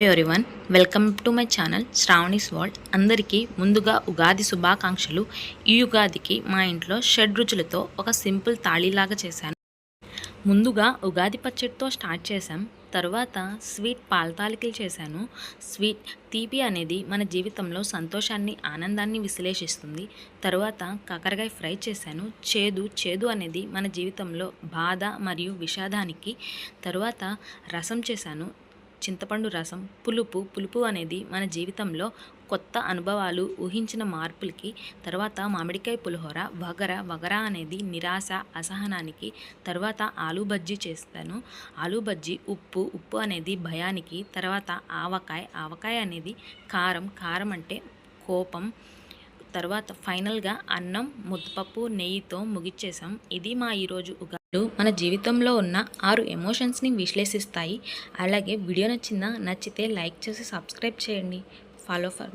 Everyone, welcome to my channel Sravani's world. అందరికీ ముందుగా ఉగాది శుభాకాంక్షలు. ఈ ఉగాదికి మా ఇంట్లో షడ్రుచులతో ఒక సింపుల్ తాళీలాగా చేశాను. ముందుగా ఉగాది పచ్చడితో స్టార్ట్ చేశాం. తర్వాత స్వీట్ పాల తాలికలు చేశాను. స్వీట్ తీపి అనేది మన జీవితంలో సంతోషాన్ని, ఆనందాన్ని విశ్లేషిస్తుంది. తర్వాత కాకరకాయ ఫ్రై చేశాను. చేదు అనేది మన జీవితంలో బాధ మరియు విషాదానికి. తర్వాత రసం చేశాను, చింతపండు రసం. పులుపు అనేది మన జీవితంలో కొత్త అనుభవాలు, ఊహించిన మార్పులకి. తర్వాత మామిడికాయ పులిహోర. వగర అనేది నిరాశ, అసహనానికి. తర్వాత ఆలూ బజ్జీ చేస్తాను. ఆలూ బజ్జీ ఉప్పు అనేది భయానికి. తర్వాత ఆవకాయ అనేది కారం అంటే కోపం. తర్వాత ఫైనల్గా అన్నం, ముద్దపప్పు, నెయ్యితో ముగిచ్చేసాం. ఇది మా ఈరోజు ఉగాది. మన జీవితంలో ఉన్న 6 ఎమోషన్స్ని విశ్లేషిస్తాయి. అలాగే వీడియో నచ్చితే లైక్ చేసి సబ్స్క్రైబ్ చేయండి. Follow for